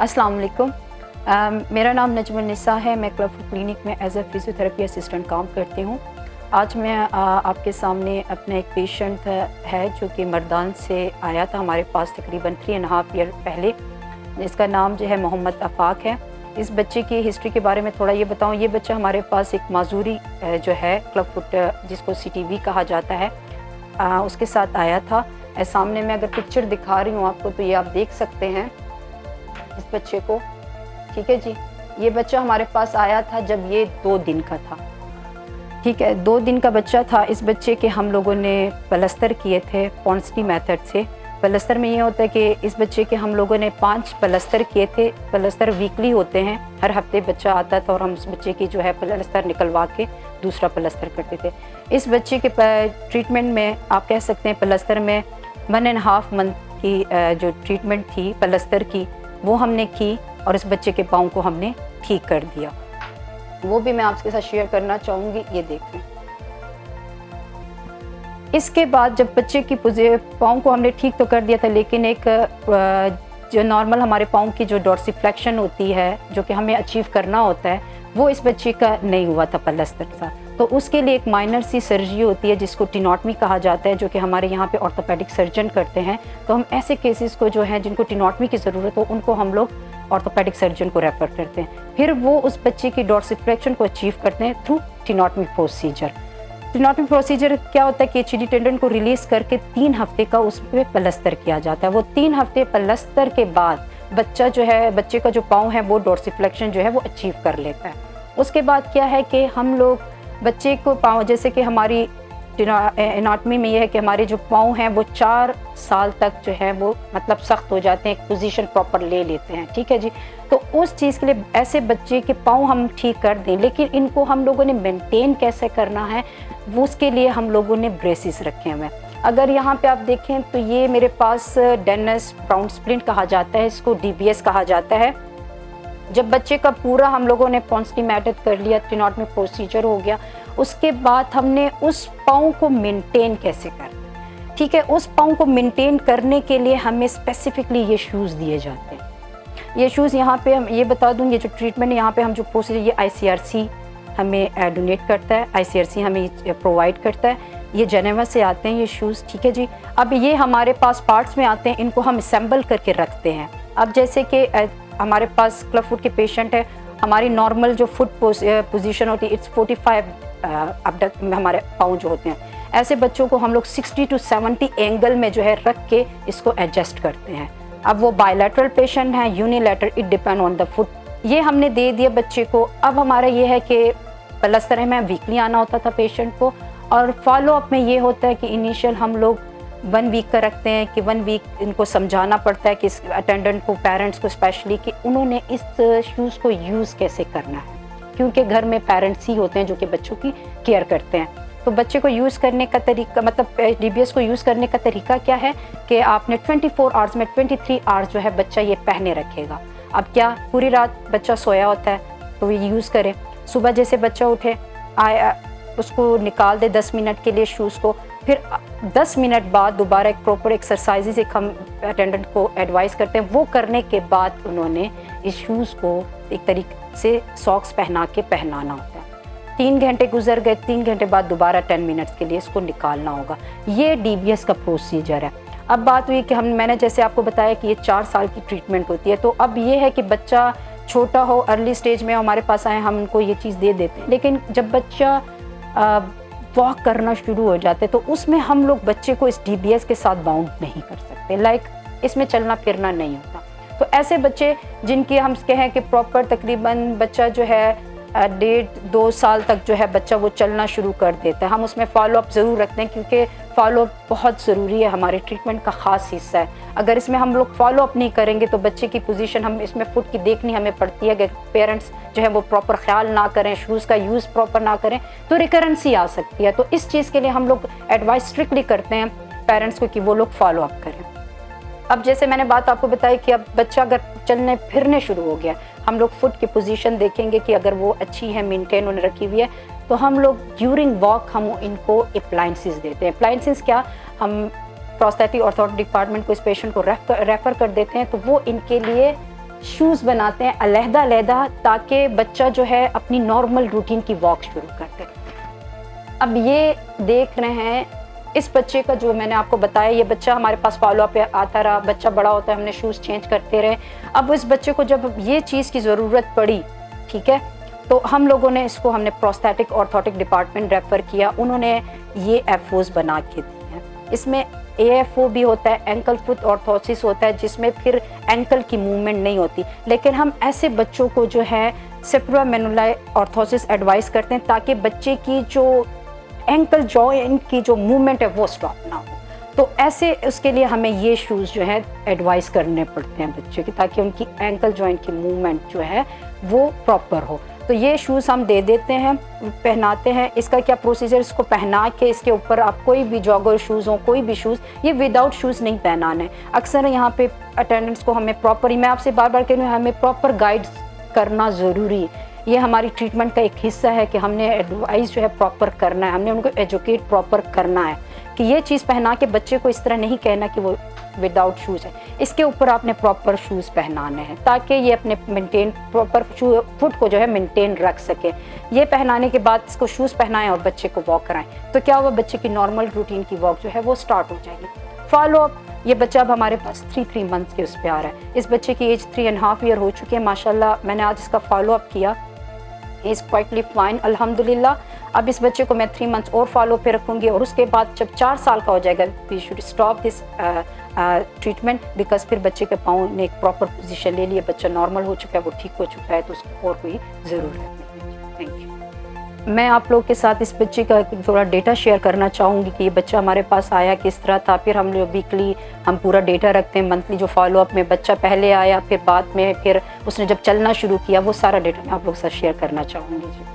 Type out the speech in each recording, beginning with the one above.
अस्सलाम वालेकुम। मेरा नाम नजमुन्निसा है। मैं क्लब फुट क्लिनिक में एज ए फिजियोथेरेपी असिस्टेंट काम करती हूँ। आज मैं आपके सामने अपना एक पेशेंट है जो कि मर्दान से आया था हमारे पास तकरीबन 3.5 ईयर पहले। इसका नाम जो है मोहम्मद आफाक है। इस बच्चे की हिस्ट्री के बारे में थोड़ा ये बताऊँ। ये बच्चा हमारे पास एक माजूरी जो है क्लब फुट जिसको CTV कहा जाता है उसके साथ आया था। सामने में अगर पिक्चर दिखा रही हूँ आपको तो ये आप देख सकते हैं इस बच्चे को। ठीक है जी, ये बच्चा हमारे पास आया था जब ये 2 दिन का था। ठीक है, 2 दिन का बच्चा था। इस बच्चे के हम लोगों ने प्लास्टर किए थे पॉन्स्टी मेथड से। प्लास्टर में ये होता है कि इस बच्चे के हम लोगों ने 5 प्लास्टर किए थे। प्लास्टर वीकली होते हैं, हर हफ्ते बच्चा आता था और हम उस बच्चे की जो है प्लास्टर निकलवा के दूसरा प्लास्टर करते थे। इस बच्चे के ट्रीटमेंट में आप कह सकते हैं प्लास्टर में 1.5 मंथ की जो ट्रीटमेंट थी प्लास्टर की वो हमने की और इस बच्चे के पाँव को हमने ठीक कर दिया। वो भी मैं आपके साथ शेयर करना चाहूँगी। ये देखें। इसके बाद जब बच्चे की पाँव को हमने ठीक तो कर दिया था, लेकिन एक जो नॉर्मल हमारे पाँव की जो डॉर्सिफ्लेक्शन होती है जो कि हमें अचीव करना होता है वो इस बच्चे का नहीं हुआ था प्लास्टर का। तो उसके लिए एक माइनर सी सर्जरी होती है जिसको टिनॉटमी कहा जाता है, जो कि हमारे यहाँ पे ऑर्थोपेडिक सर्जन करते हैं। तो हम ऐसे केसेस को जो है जिनको टिनॉटमी की ज़रूरत हो उनको हम लोग ऑर्थोपेडिक सर्जन को रेफ़र करते हैं। फिर वो उस बच्चे की डॉर्सिफ्लेक्शन को अचीव करते हैं थ्रू टिनॉटमी प्रोसीजर। टिनॉटमी प्रोसीजर क्या होता है कि एचडी टेंडन को रिलीज़ करके 3 हफ्ते का उस पर प्लास्टर किया जाता है। वो 3 हफ्ते प्लास्टर के बाद बच्चा जो है बच्चे का जो पाँव है वो डॉर्सिफ्लेक्शन जो है वो अचीव कर लेता है। उसके बाद क्या है कि हम लोग बच्चे को पाँव, जैसे कि हमारी एनाटमी में ये है कि हमारे जो पाँव हैं वो 4 साल तक जो है वो मतलब सख्त हो जाते हैं, एक पोजीशन प्रॉपर ले लेते हैं। ठीक है जी, तो उस चीज़ के लिए ऐसे बच्चे के पाँव हम ठीक कर दें, लेकिन इनको हम लोगों ने मेंटेन कैसे करना है वो उसके लिए हम लोगों ने ब्रेसिस रखे हुए हैं। अगर यहाँ पे आप देखें तो ये मेरे पास डेनिस ब्राउन स्प्लिंट कहा जाता है, इसको DBS कहा जाता है। जब बच्चे का पूरा हम लोगों ने पॉन्स्टी मेथड कर लिया, टिनॉटमी प्रोसीजर हो गया, उसके बाद हमने उस पाँव को मेंटेन कैसे करना। ठीक है, उस पाँव को मेंटेन करने के लिए हमें स्पेसिफिकली ये शूज़ दिए जाते हैं। ये शूज़ यहाँ पे हम ये बता दूँ, ये जो ट्रीटमेंट है यहाँ पे हम जो प्रोसीजर ये ICRC हमें डोनेट करता है, ICRC हमें प्रोवाइड करता है। ये जेनेवा से आते हैं ये शूज़। ठीक है जी, अब ये हमारे पास पार्ट्स में आते हैं, इनको हम असेंबल करके रखते हैं। अब जैसे कि हमारे पास क्लब फुट के पेशेंट है, हमारी नॉर्मल जो फुट पोजीशन होती है इट्स 45 अबडक्ट में हमारे पाँव जो होते हैं, ऐसे बच्चों को हम लोग 60 to 70 एंगल में जो है रख के इसको एडजस्ट करते हैं। अब वो बायलैटरल पेशेंट हैं, unilateral, it depend on the foot. ये हमने दे दिया बच्चे को। अब हमारा ये है कि प्लास्टर में वीकली आना होता था पेशेंट को, और फॉलो अप में ये होता है कि इनिशियल हम लोग 1 वीक का रखते हैं कि 1 वीक इनको समझाना पड़ता है कि अटेंडेंट को, पेरेंट्स को स्पेशली, कि उन्होंने इस शूज़ को यूज़ कैसे करना है, क्योंकि घर में पेरेंट्स ही होते हैं जो कि बच्चों की केयर करते हैं। तो बच्चे को यूज़ करने का तरीका, मतलब DBS को यूज़ करने का तरीका क्या है कि आपने 24 आवर्स में 23 आवर्स जो है बच्चा ये पहने रखेगा। अब क्या पूरी रात बच्चा सोया होता है तो ये यूज़ करे, सुबह जैसे बच्चा उठे उसको निकाल दे 10 मिनट के लिए शूज़ को, फिर 10 मिनट बाद दोबारा एक प्रॉपर एक्सरसाइज एक हम अटेंडेंट को एडवाइस करते हैं। वो करने के बाद उन्होंने इस शूज़ को एक तरीके से सॉक्स पहना के पहनाना होता है। 3 घंटे गुजर गए, 3 घंटे बाद दोबारा 10 मिनट्स के लिए इसको निकालना होगा। ये DBS का प्रोसीजर है। अब बात हुई कि मैंने जैसे आपको बताया कि ये 4 साल की ट्रीटमेंट होती है। तो अब ये है कि बच्चा छोटा हो, अर्ली स्टेज में हमारे पास आए, हम उनको ये चीज़ दे देते हैं। लेकिन जब बच्चा वॉक करना शुरू हो जाते तो उसमें हम लोग बच्चे को इस DBS के साथ बाउंड नहीं कर सकते, लाइक इसमें चलना फिरना नहीं होता। तो ऐसे बच्चे जिनके हम कहें कि प्रॉपर तकरीबन बच्चा जो है 1.5-2 साल तक जो है बच्चा वो चलना शुरू कर देता है, हम उसमें फॉलो अप ज़रूर रखते हैं, क्योंकि फॉलो अप बहुत ज़रूरी है, हमारे ट्रीटमेंट का ख़ास हिस्सा है। अगर इसमें हम लोग फॉलो अप नहीं करेंगे तो बच्चे की पोजीशन हम इसमें फुट की देखनी हमें पड़ती है। अगर पेरेंट्स जो है वो प्रॉपर ख्याल ना करें, शूज़ का यूज़ प्रॉपर ना करें तो रिकरेंसी आ सकती है। तो इस चीज़ के लिए हम लोग एडवाइस स्ट्रिक्टली करते हैं पेरेंट्स को कि वो लोग फॉलो अप करें। अब जैसे मैंने बात आपको बताई कि अब बच्चा अगर चलने फिरने शुरू हो गया, हम लोग फुट की पोजीशन देखेंगे कि अगर वो अच्छी है, मेंटेन उन्हें रखी हुई है, तो हम लोग ड्यूरिंग वॉक हम इनको अप्लायंसेस देते हैं। अप्लायंसेस क्या, हम प्रोस्थेटिक ऑर्थोटिक डिपार्टमेंट को इस पेशेंट को रेफ़र कर देते हैं, तो वो इनके लिए शूज़ बनाते हैं अलहदा, ताकि बच्चा जो है अपनी नॉर्मल रूटीन की वॉक शुरू कर दे। अब ये देख रहे हैं इस बच्चे का, जो मैंने आपको बताया, ये बच्चा हमारे पास फॉलो अप पे आता रहा, बच्चा बड़ा होता है, हमने शूज़ चेंज करते रहे। अब इस बच्चे को जब ये चीज़ की ज़रूरत पड़ी, ठीक है, तो हम लोगों ने इसको हमने प्रोस्थेटिक ऑर्थोटिक डिपार्टमेंट रेफ़र किया, उन्होंने ये एफओज बना के दिए हैं। इसमें एएफओ भी होता है, एंकल फुट ऑर्थोसिस होता है, जिसमें फिर एंकल की मूवमेंट नहीं होती। लेकिन हम ऐसे बच्चों को जो है सेप्रोमेनुलाई ऑर्थोसिस एडवाइस करते हैं, ताकि बच्चे की जो एंकल जॉइंट की जो मूवमेंट है वो स्टॉप ना हो। तो ऐसे उसके लिए हमें ये शूज़ जो है एडवाइस करने पड़ते हैं बच्चों की, ताकि उनकी एंकल जॉइंट की मूवमेंट जो है वो प्रॉपर हो। तो ये शूज़ हम दे देते हैं, पहनाते हैं। इसका क्या प्रोसीजर, इसको पहना के इसके ऊपर आप कोई भी जॉगर शूज़ हो, कोई भी शूज़, ये विदाउट शूज़ नहीं पहनाना है। अक्सर यहाँ पे अटेंडेंट्स को हमें प्रॉपर, मैं आपसे बार बार कह रही हूँ, हमें प्रॉपर गाइड करना ज़रूरी है। ये हमारी ट्रीटमेंट का एक हिस्सा है कि हमने एडवाइस जो है प्रॉपर करना है, हमने उनको एजुकेट प्रॉपर करना है कि ये चीज़ पहना के बच्चे को इस तरह नहीं कहना कि वो विदाउट शूज़ है, इसके ऊपर आपने प्रॉपर शूज़ पहनाने हैं, ताकि ये अपने मेंटेन प्रॉपर फुट को जो है मेंटेन रख सके। ये पहनाने के बाद इसको शूज़ पहनाएं और बच्चे को वॉक कराएं, तो क्या हुआ, बच्चे की नॉर्मल रूटीन की वॉक जो है वो स्टार्ट हो जाएगी। फॉलो अप, ये बच्चा अब हमारे पास 3 मंथ्स के उस पे आ रहा है। इस बच्चे की एज 3.5 ईयर हो चुकी है माशाल्लाह। मैंने आज इसका फॉलो अप किया, इज़ क्वाइटली फाइन अल्हम्दुलिल्लाह। अब इस बच्चे को मैं 3 मंथ्स और फॉलो पे रखूँगी, और उसके बाद जब 4 साल का हो जाएगा we should stop this treatment, because फिर बच्चे के पाँव ने एक प्रॉपर पोजीशन ले लिया, बच्चा नॉर्मल हो चुका है, वो ठीक हो चुका है, तो उसको और कोई ज़रूरत नहीं है। Thank you. मैं आप लोग के साथ इस बच्चे का थोड़ा डेटा शेयर करना चाहूँगी कि ये बच्चा हमारे पास आया किस तरह था। फिर हम लोग वीकली हम पूरा डेटा रखते हैं, मंथली जो फॉलो अप में बच्चा पहले आया, फिर बाद में, फिर उसने जब चलना शुरू किया, वो सारा डेटा मैं आप लोग के साथ शेयर करना चाहूँगी जी।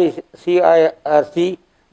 ICIRC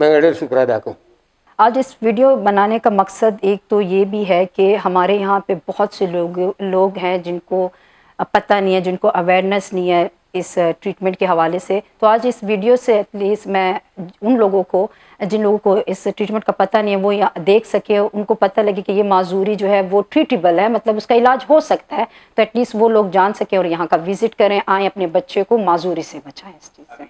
मैं ढेर शुक्र अदा करूँ. आज इस वीडियो बनाने का मकसद एक तो ये भी है कि हमारे यहाँ पे बहुत से लोग हैं जिनको पता नहीं है, जिनको अवेयरनेस नहीं है इस ट्रीटमेंट के हवाले से. तो आज इस वीडियो से एटलीस्ट मैं उन लोगों को जिन लोगों को इस ट्रीटमेंट का पता नहीं है वो यहाँ देख सके, उनको पता लगे कि ये माजूरी जो है वो ट्रीटेबल है, मतलब उसका इलाज हो सकता है. तो एटलीस्ट वो लोग जान सके और यहाँ का विज़िट करें, आएँ, अपने बच्चे को माजूरी से बचाएँ इस चीज़ से.